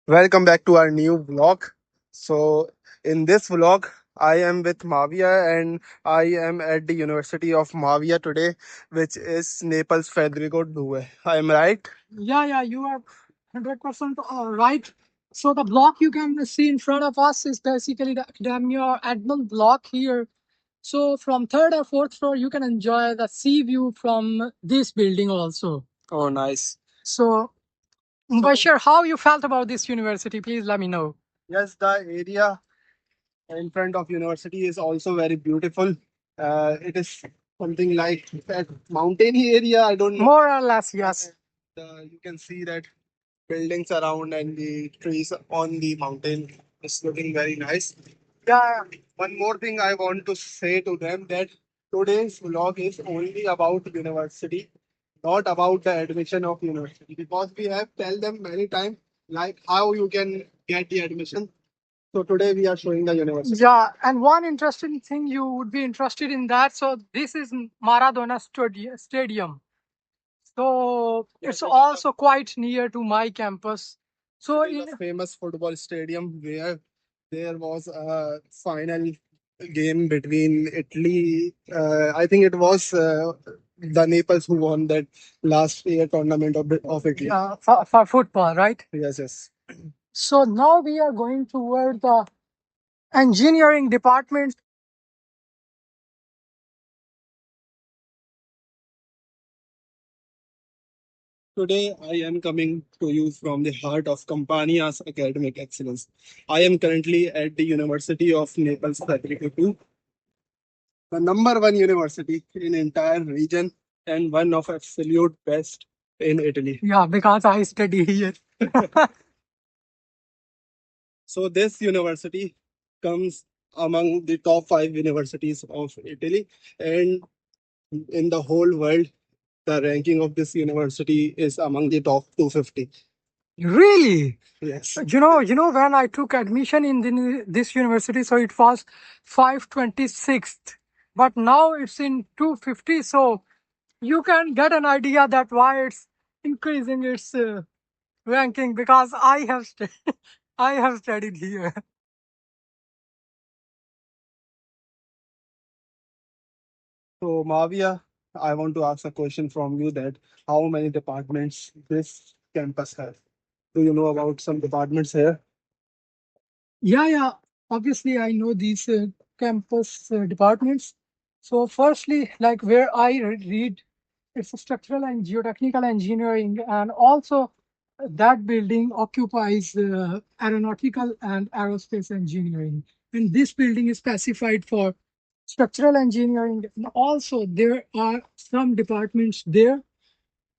Welcome back to our new vlog. So, in this vlog, I am with Mavia and I am at the University of Mavia today, which is Naples Federico II. I am right? Yeah, you are 100% right. So the block you can see in front of us is basically the academia admin block here. So from third or fourth floor, you can enjoy the sea view from this building also. Oh, nice. So, Bashir, how you felt about this university? Please let me know. Yes, the area in front of university is also very beautiful. It is something like that mountainy area. I don't know. More or less, yes. You can see that buildings around and the trees on the mountain is looking very nice. Yeah, one more thing I want to say to them that today's vlog is only about university, not about the admission of university, because we have tell them many times like how you can get the admission. So today we are showing the university. Yeah, and one interesting thing you would be interested in that. So this is Maradona Stadium. So it's also quite near to my campus. So It is a famous football stadium where there was a final game between Italy. I think it was the Naples who won that last year tournament of Italy. yeah, for football, right? Yes, yes. So now we are going toward the engineering department. Today, I am coming to you from the heart of Campania's academic excellence. I am currently at the University of Naples Federico II, the number one university in entire region and one of absolute best in Italy. Yeah, because I study here. So this university comes among the top five universities of Italy, and in the whole world, the ranking of this university is among the top 250. Really? Yes. When I took admission in this university, so it was 526th, but now it's in 250. So you can get an idea that why it's increasing its ranking because I have studied here. So Mavia, I want to ask a question from you that how many departments this campus has? Do you know about some departments here? Yeah. Obviously, I know these campus departments. So, firstly, like where I read, it's a structural and geotechnical engineering, and also that building occupies aeronautical and aerospace engineering. And this building is specified for structural engineering. And also, there are some departments there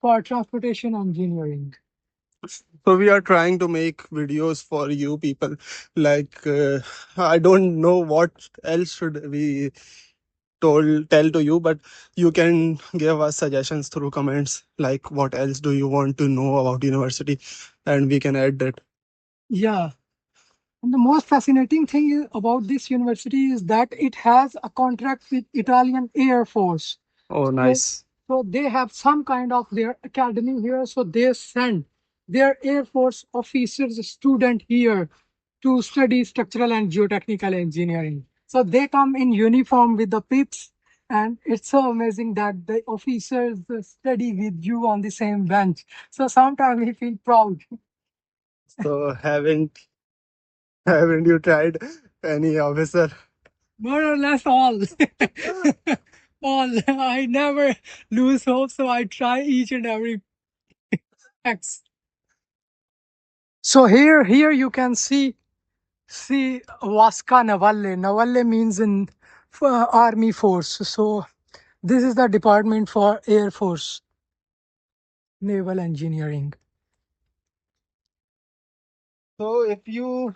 for transportation engineering. So we are trying to make videos for you people. Like I don't know what else should we tell to you, but you can give us suggestions through comments. Like what else do you want to know about university, and we can add that. Yeah. And the most fascinating thing about this university is that it has a contract with Italian Air Force. Oh, So, nice. so they have some kind of their academy here. So they send their Air Force officers, student here to study structural and geotechnical engineering. So they come in uniform with the pips, and it's so amazing that the officers study with you on the same bench. So sometimes we feel proud. So haven't you tried any officer? More or less all. All. I never lose hope, so I try each and every X. So here you can see Vasca Navalle. Navalle means in army force. So this is the department for Air Force Naval Engineering. So if you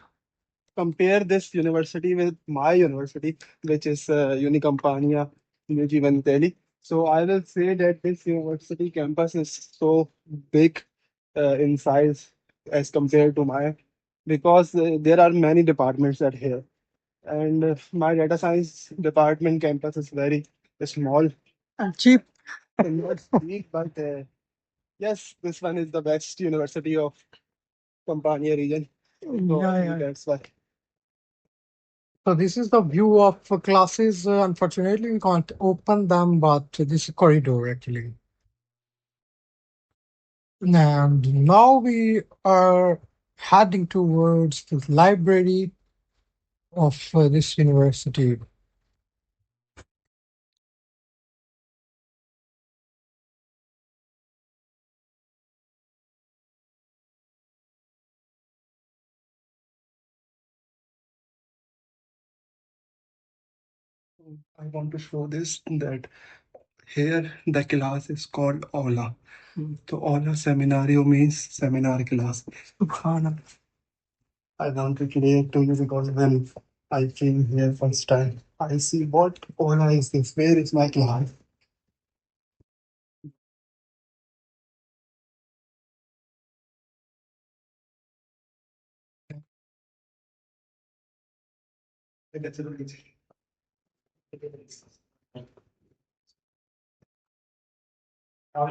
compare this university with my university, which is Unicampania, Italy. So I will say that this university campus is so big in size as compared to my, because there are many departments at here, and my data science department campus is very small And cheap. and not big, but yes, this one is the best university of Campania region. So I think that's why. So this is the view of classes. Unfortunately, we can't open them, but this is corridor actually. And now we are heading towards the library of this university. I want to show this that here the class is called Aula. So Aula Seminario means seminar class. Subhanallah. I want to relate to you because when I came here first time, I see what Aula is this? Where is my class?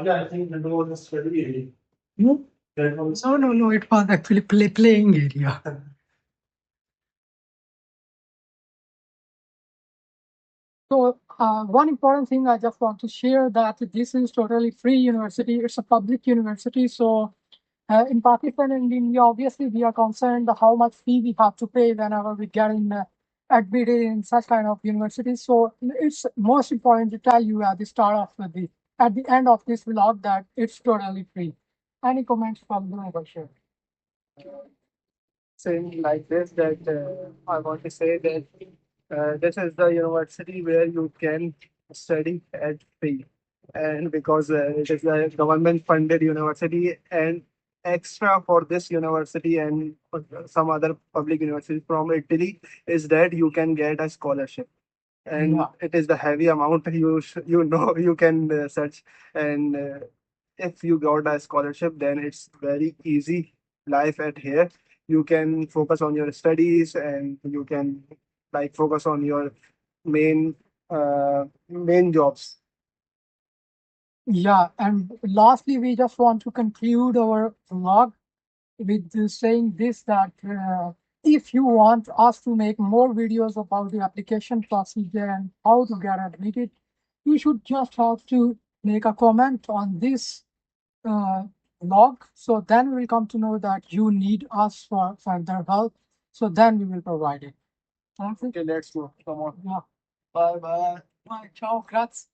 I think the door was study area. No, That was no. It was actually playing area. So one important thing I just want to share that this is totally free university. It's a public university. So in Pakistan and India, obviously we are concerned how much fee we have to pay whenever we get in admitted in such kind of universities. So it's most important to tell you at the start of at the end of this vlog that it's totally free. Any comments from the Bashir? saying like this that I want to say that this is the university where you can study at free, and because it is a government funded university, and extra for this university and some other public universities from Italy is that you can get a scholarship, and Yeah. it is the heavy amount you know you can search, and if you got a scholarship then it's very easy life at here. You can focus on your studies and you can like focus on your main main jobs. Yeah, and lastly, we just want to conclude our vlog with saying this that if you want us to make more videos about the application procedure and how to get admitted, you should just have to make a comment on this uh, log. So then we'll come to know that you need us for further help. So then we will provide it. Thank you. Okay, let's go. Come on. Yeah. Bye bye. Bye. Ciao. Grazie.